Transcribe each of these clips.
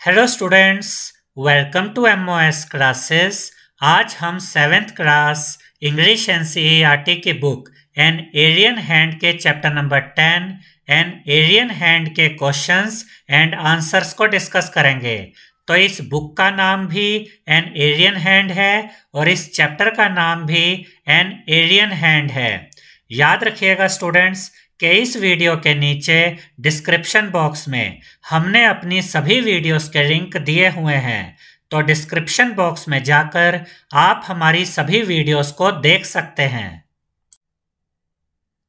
Hello students, welcome to MOS classes. आज हम 7th class English NCERT की book an alien hand के chapter number 10 an alien hand के questions and answers को discuss करेंगे। तो इस बुक का नाम भी एन एरियन हैंड है और इस चैप्टर का नाम भी एन एरियन हैंड है। याद रखिएगा स्टूडेंट्स कि इस वीडियो के नीचे डिस्क्रिप्शन बॉक्स में हमने अपनी सभी वीडियोस के लिंक दिए हुए हैं, तो डिस्क्रिप्शन बॉक्स में जाकर आप हमारी सभी वीडियोस को देख सकते हैं।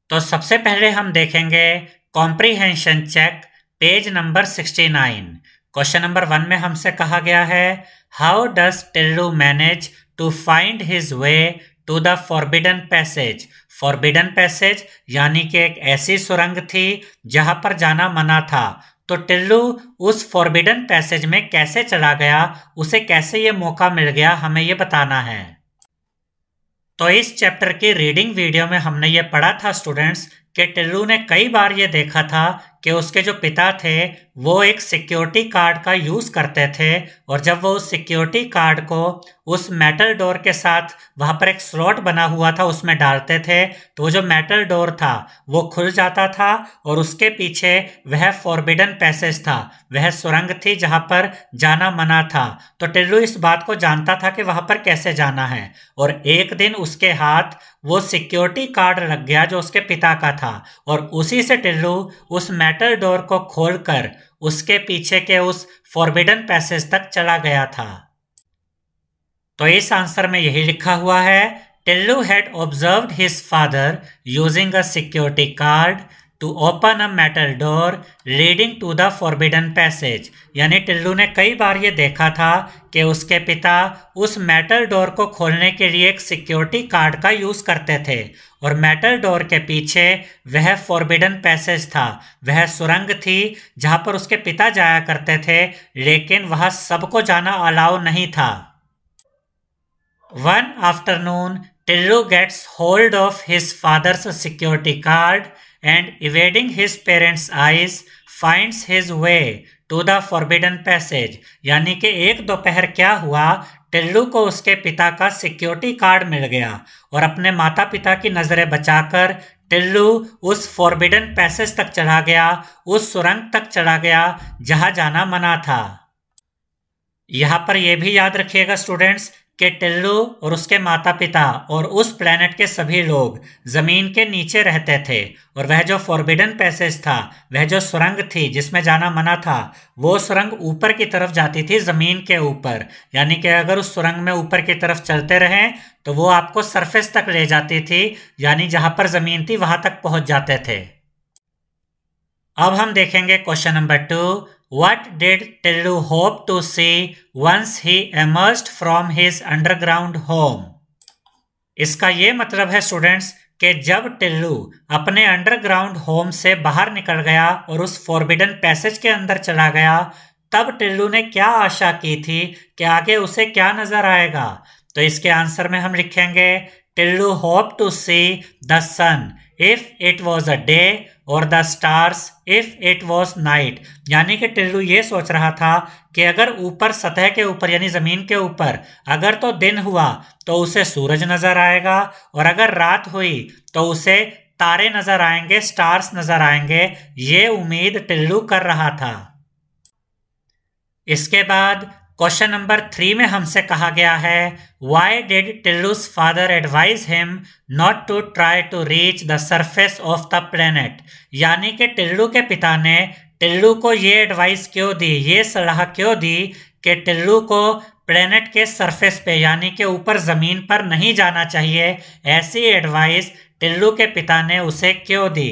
तो सबसे पहले हम देखेंगे comprehension check page number 69। Question number 1 में हमसे कहा गया है, how does Tillu manage to find his way to the forbidden passage. Forbidden passage यानी कि एक ऐसी सुरंग थी जहां पर जाना मना था। तो टिल्लू उस फॉरबिडन पैसेज में कैसे चला गया, उसे कैसे ये मौका मिल गया, हमें ये बताना है। तो इस चैप्टर की रीडिंग वीडियो में हमने ये पढ़ा था स्टूडेंट्स कि टिल्लू ने कई बार ये देखा था कि उसके जो पिता थे वो एक सिक्योरिटी कार्ड का यूज़ करते थे, और जब वो उस सिक्योरिटी कार्ड को उस मेटल डोर के साथ वहाँ पर एक स्लॉट बना हुआ था उसमें डालते थे, तो वो जो मेटल डोर था वो खुल जाता था और उसके पीछे वह फॉरबिडन पैसेज था, वह सुरंग थी जहाँ पर जाना मना था। तो टिल्लू इस बात को जानता था कि वहाँ पर कैसे जाना है, और एक दिन उसके हाथ वो सिक्योरिटी कार्ड लग गया जो उसके पिता का था, और उसी से टिल्लू उस मेटल डोर को खोलकर उसके पीछे के उस फॉरबिडन पैसेज तक चला गया था। तो इस आंसर में यही लिखा हुआ है, Tillu had observed his father using a security card to open a metal door leading to the forbidden passage. यानी टिल्लू ने कई बार ये देखा था कि उसके पिता उस मेटल डोर को खोलने के लिए एक सिक्योरिटी कार्ड का यूज़ करते थे, और मेटल डोर के पीछे वह फॉरबिडन पैसेज था, वह सुरंग थी जहाँ पर उसके पिता जाया करते थे, लेकिन वहाँ सबको जाना अलाउ नहीं था। One afternoon, Tillu gets hold of his father's security card and, evading his parents' eyes, finds his way to the forbidden passage। यानी कि एक दोपहर क्या हुआ, टिल्लू को उसके पिता का सिक्योरिटी कार्ड मिल गया, और अपने माता पिता की नज़रें बचाकर टिल्लू उस फॉरबिडन पैसेज तक चला गया, उस सुरंग तक चला गया जहां जाना मना था। यहाँ पर यह भी याद रखिएगा स्टूडेंट्स कि टिल्लू और उसके माता पिता और उस प्लेनेट के सभी लोग ज़मीन के नीचे रहते थे, और वह जो फॉरबिडन पैसेज था, वह जो सुरंग थी जिसमें जाना मना था, वो सुरंग ऊपर की तरफ जाती थी, ज़मीन के ऊपर। यानी कि अगर उस सुरंग में ऊपर की तरफ चलते रहें तो वो आपको सरफेस तक ले जाती थी, यानी जहाँ पर ज़मीन थी वहाँ तक पहुँच जाते थे। अब हम देखेंगे question number 2। What did Tillu hope to see once he emerged from his underground home? इसका ये मतलब है स्टूडेंट्स कि जब टिल्लू अपने अंडरग्राउंड होम से बाहर निकल गया और उस फॉरबिडन पैसेज के अंदर चला गया, तब टिल्लू ने क्या आशा की थी कि आगे उसे क्या नजर आएगा। तो इसके आंसर में हम लिखेंगे, Tillu hope to see the sun if it was a day और the stars if it was night. यानी कि टिल्लू ये सोच रहा था कि अगर ऊपर सतह के ऊपर यानी ज़मीन के ऊपर अगर तो दिन हुआ तो उसे सूरज नज़र आएगा, और अगर रात हुई तो उसे तारे नज़र आएंगे, स्टार्स नज़र आएंगे। ये उम्मीद टिल्लू कर रहा था। इसके बाद क्वेश्चन नंबर 3 में हमसे कहा गया है, why did Tillu's father advise him not to try to reach the surface of the planet. यानी कि टिल्लू के पिता ने टिल्लू को ये एडवाइस क्यों दी, ये सलाह क्यों दी कि टिल्लू को प्लेनेट के सरफेस पे यानी कि ऊपर ज़मीन पर नहीं जाना चाहिए, ऐसी एडवाइस टिल्लू के पिता ने उसे क्यों दी।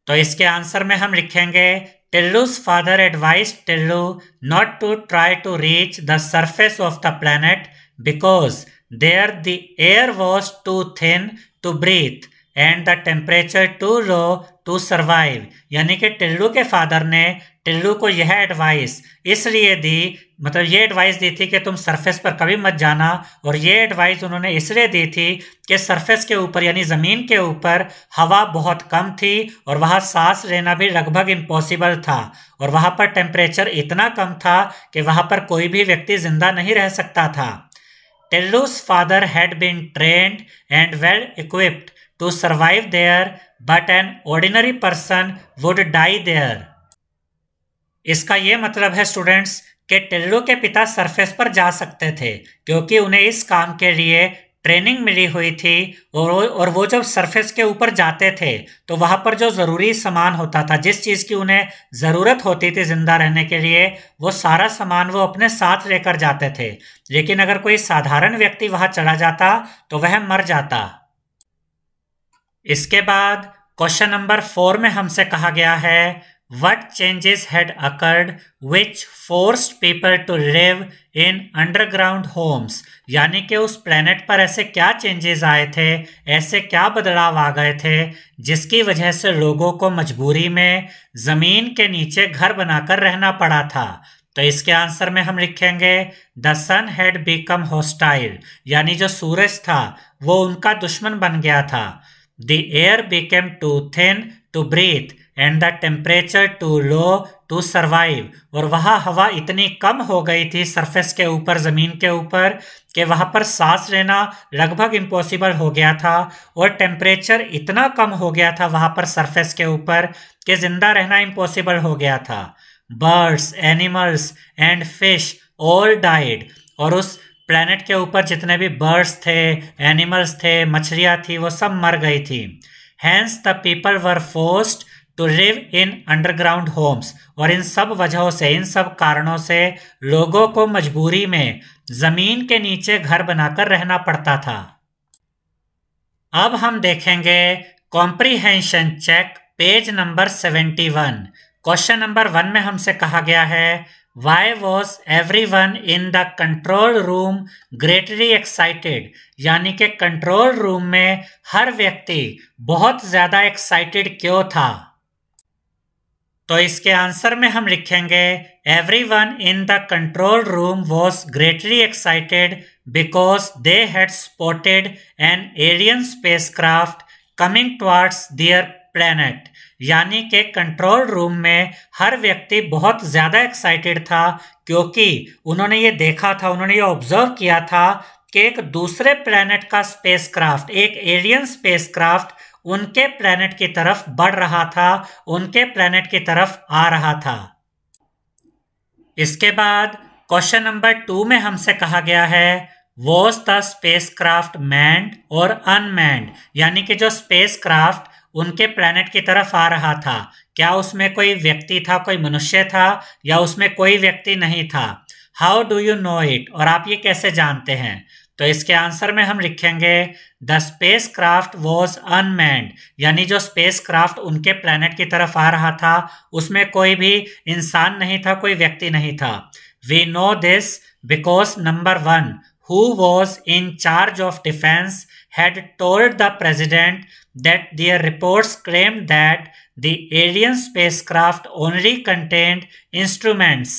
तो इसके आंसर में हम लिखेंगे, Tillu's father advised Tillu not to try to reach the surface of the planet because there the air was too thin to breathe and the temperature too low to survive। यानी कि टिल्लू के father ने टिल्लू को यह advice इसलिए दी, मतलब ये advice दी थी कि तुम सरफेस पर कभी मत जाना, और ये एडवाइस उन्होंने इसलिए दी थी कि सरफेस के ऊपर यानी ज़मीन के ऊपर हवा बहुत कम थी और वहाँ सांस लेना भी लगभग इम्पॉसिबल था, और वहाँ पर टेम्परेचर इतना कम था कि वहाँ पर कोई भी व्यक्ति जिंदा नहीं रह सकता था। Tillu's father had been trained and well equipped to survive there, but an ordinary person would die there. इसका ये मतलब है स्टूडेंट्स कि टिल्लू के पिता सरफेस पर जा सकते थे क्योंकि उन्हें इस काम के लिए ट्रेनिंग मिली हुई थी, और वो जब सरफेस के ऊपर जाते थे तो वहाँ पर जो ज़रूरी सामान होता था, जिस चीज़ की उन्हें ज़रूरत होती थी ज़िंदा रहने के लिए, वो सारा सामान वो अपने साथ लेकर जाते थे। लेकिन अगर कोई साधारण व्यक्ति वहाँ चला जाता तो वह मर जाता। इसके बाद क्वेश्चन नंबर 4 में हमसे कहा गया है What changes had occurred which forced people to live in underground homes? यानी कि उस प्लेनेट पर ऐसे क्या चेंजेस आए थे, ऐसे क्या बदलाव आ गए थे जिसकी वजह से लोगों को मजबूरी में ज़मीन के नीचे घर बनाकर रहना पड़ा था। तो इसके आंसर में हम लिखेंगे the sun had become hostile, यानी जो सूरज था वो उनका दुश्मन बन गया था। The air became too thin to breathe and the temperature too low to survive, और वहाँ हवा इतनी कम हो गई थी सरफेस के ऊपर, ज़मीन के ऊपर, कि वहाँ पर सांस लेना लगभग इम्पॉसिबल हो गया था, और टेम्परेचर इतना कम हो गया था वहाँ पर सरफेस के ऊपर कि ज़िंदा रहना इम्पॉसिबल हो गया था। Birds, animals and fish all died, और उस प्लेनेट के ऊपर जितने भी बर्ड्स थे, एनिमल्स थे, मछलियाँ थी, वो सब मर गई थी। Hence the people were forced to live in underground homes, और इन सब वजहों से, इन सब कारणों से लोगों को मजबूरी में जमीन के नीचे घर बनाकर रहना पड़ता था। अब हम देखेंगे comprehension check page number 71। Question number 1 में हमसे कहा गया है Why was everyone in the control room greatly excited? यानी कि कंट्रोल रूम में हर व्यक्ति बहुत ज्यादा एक्साइटेड क्यों था? तो इसके आंसर में हम लिखेंगे Everyone in the control room was greatly excited because they had spotted an alien spacecraft coming towards their planet. यानी कि कंट्रोल रूम में हर व्यक्ति बहुत ज़्यादा एक्साइटेड था क्योंकि उन्होंने ये देखा था, उन्होंने ये ऑब्जर्व किया था कि एक दूसरे प्लैनेट का स्पेसक्राफ्ट, एक एलियन स्पेसक्राफ्ट उनके प्लैनेट की तरफ बढ़ रहा था, उनके प्लैनेट की तरफ आ रहा था। इसके बाद क्वेश्चन नंबर 2 में हमसे कहा गया है Was the spacecraft manned और unmanned? यानी कि जो स्पेसक्राफ्ट उनके प्लैनेट की तरफ आ रहा था, क्या उसमें कोई व्यक्ति था, कोई मनुष्य था, या उसमें कोई व्यक्ति नहीं था? How do you know it? और आप ये कैसे जानते हैं? तो इसके आंसर में हम लिखेंगे द स्पेसक्राफ्ट वॉज अनमैन्ड, यानी जो स्पेसक्राफ्ट उनके प्लैनेट की तरफ आ रहा था उसमें कोई भी इंसान नहीं था, कोई व्यक्ति नहीं था। We know this because number 1 who was in charge of defense had told the president that their reports claimed that the alien spacecraft only contained instruments.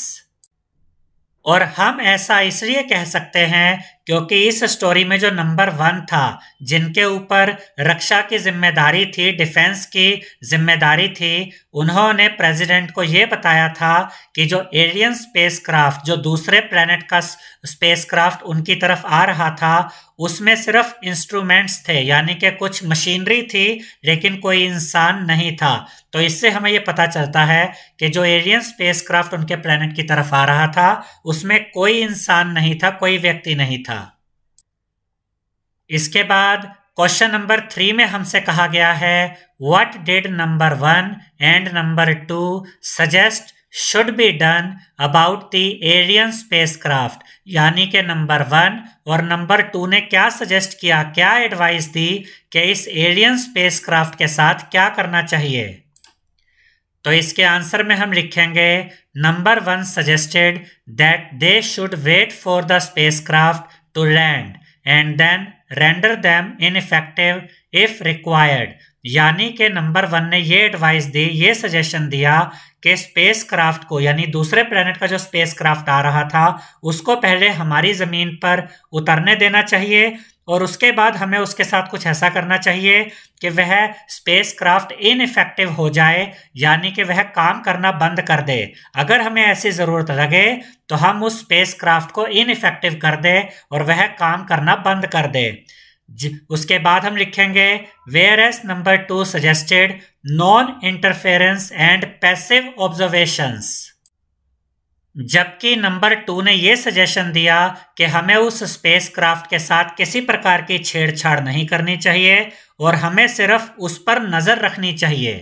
और हम ऐसा इसलिए कह सकते हैं क्योंकि इस स्टोरी में जो नंबर 1 था, जिनके ऊपर रक्षा की जिम्मेदारी थी, डिफेंस की जिम्मेदारी थी, उन्होंने प्रेसिडेंट को ये बताया था कि जो एलियन स्पेसक्राफ्ट, जो दूसरे प्लैनेट का स्पेसक्राफ्ट उनकी तरफ आ रहा था, उसमें सिर्फ इंस्ट्रूमेंट्स थे, यानी कि कुछ मशीनरी थी, लेकिन कोई इंसान नहीं था। तो इससे हमें ये पता चलता है कि जो एलियन स्पेसक्राफ्ट उनके प्लैनेट की तरफ आ रहा था उसमें कोई इंसान नहीं था, कोई व्यक्ति नहीं था। इसके बाद क्वेश्चन नंबर 3 में हमसे कहा गया है what did number 1 and number 2 suggest should be done about the alien spacecraft, यानी कि नंबर 1 और नंबर 2 ने क्या सजेस्ट किया, क्या एडवाइस दी कि इस एलियन स्पेसक्राफ्ट के साथ क्या करना चाहिए। तो इसके आंसर में हम लिखेंगे number 1 suggested that they should wait for the spacecraft to land and then render them ineffective if required. यानी कि नंबर 1 ने ये एडवाइस दी, ये सजेशन दिया कि स्पेस क्राफ्ट को, यानी दूसरे प्लेनेट का जो स्पेस क्राफ्ट आ रहा था उसको पहले हमारी ज़मीन पर उतरने देना चाहिए और उसके बाद हमें उसके साथ कुछ ऐसा करना चाहिए कि वह स्पेस क्राफ्ट इनइफेक्टिव हो जाए, यानी कि वह काम करना बंद कर दे। अगर हमें ऐसी ज़रूरत लगे तो हम उस स्पेस क्राफ्ट को इनइफेक्टिव कर दे और वह काम करना बंद कर दे। उसके बाद हम लिखेंगे whereas number 2 suggested non interference and passive observations, जबकि नंबर 2 ने यह सजेशन दिया कि हमें उस स्पेस क्राफ्ट के साथ किसी प्रकार की छेड़छाड़ नहीं करनी चाहिए और हमें सिर्फ उस पर नजर रखनी चाहिए।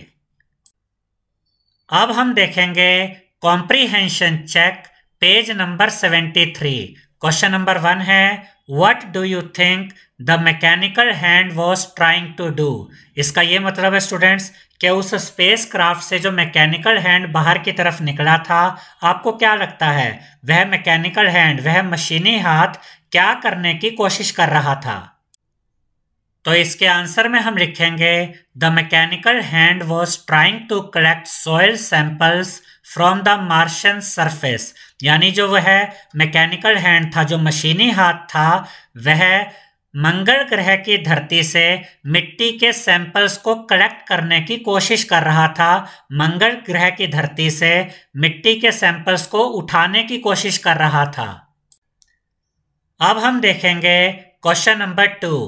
अब हम देखेंगे comprehension check, page number 73। Question number 1 है what do you think the mechanical hand was trying to do. इसका ये मतलब है स्टूडेंट्स कि उस स्पेस क्राफ्ट से जो मैकेनिकल हैंड बाहर की तरफ निकला था, आपको क्या लगता है वह मैकेनिकल हैंड, वह मशीनी हाथ क्या करने की कोशिश कर रहा था? तो इसके आंसर में हम लिखेंगे the mechanical hand was trying to collect soil samples from the Martian surface, यानी जो वह मैकेनिकल हैंड था, जो मशीनी हाथ था, वह मंगल ग्रह की धरती से मिट्टी के सैंपल्स को कलेक्ट करने की कोशिश कर रहा था। मंगल ग्रह की धरती से मिट्टी के सैंपल्स को उठाने की कोशिश कर रहा था। अब हम देखेंगे question number 2।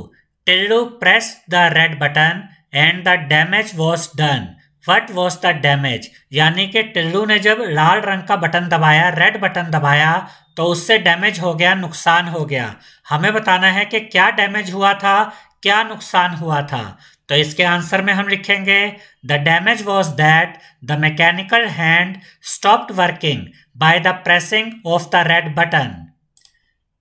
Tillu pressed the red button and the damage was done. What was the damage, यानी कि टिल्लू ने जब लाल रंग का बटन दबाया, रेड बटन दबाया, तो उससे डैमेज हो गया, नुकसान हो गया। हमें बताना है कि क्या डैमेज हुआ था, क्या नुकसान हुआ था। तो इसके आंसर में हम लिखेंगे the damage was that the mechanical hand stopped working by the pressing of the red button.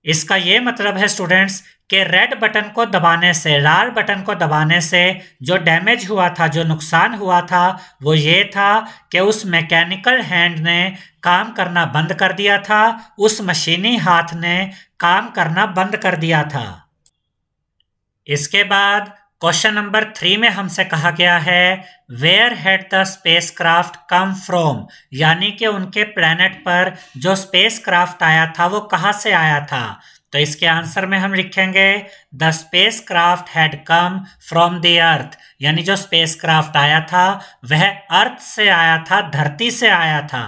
इसका ये मतलब है स्टूडेंट्स कि रेड बटन को दबाने से, लाल बटन को दबाने से जो डैमेज हुआ था, जो नुकसान हुआ था, वो ये था कि उस मैकेनिकल हैंड ने काम करना बंद कर दिया था, उस मशीनी हाथ ने काम करना बंद कर दिया था। इसके बाद क्वेश्चन नंबर 3 में हमसे कहा गया है where had the spacecraft come from, यानी कि उनके प्लेनेट पर जो स्पेसक्राफ्ट आया था वो कहाँ से आया था। तो इसके आंसर में हम लिखेंगे the spacecraft had come from the earth, यानी जो स्पेसक्राफ्ट आया था वह अर्थ से आया था, धरती से आया था।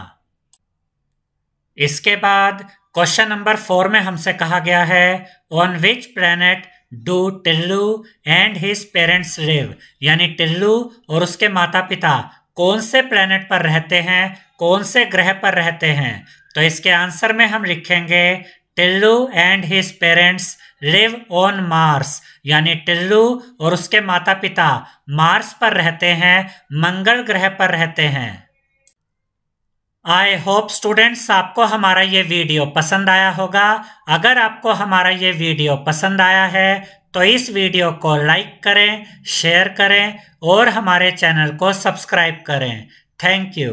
इसके बाद क्वेश्चन नंबर 4 में हमसे कहा गया है on which planet do Tillu and his parents live, यानी टिल्लू और उसके माता पिता कौन से प्लेनेट पर रहते हैं, कौन से ग्रह पर रहते हैं। तो इसके आंसर में हम लिखेंगे Tillu and his parents live on Mars, यानी टिल्लू और उसके माता पिता मार्स पर रहते हैं, मंगल ग्रह पर रहते हैं। आई होप स्टूडेंट्स आपको हमारा ये वीडियो पसंद आया होगा। अगर आपको हमारा ये वीडियो पसंद आया है तो इस वीडियो को लाइक करें, शेयर करें और हमारे चैनल को सब्सक्राइब करें। Thank you.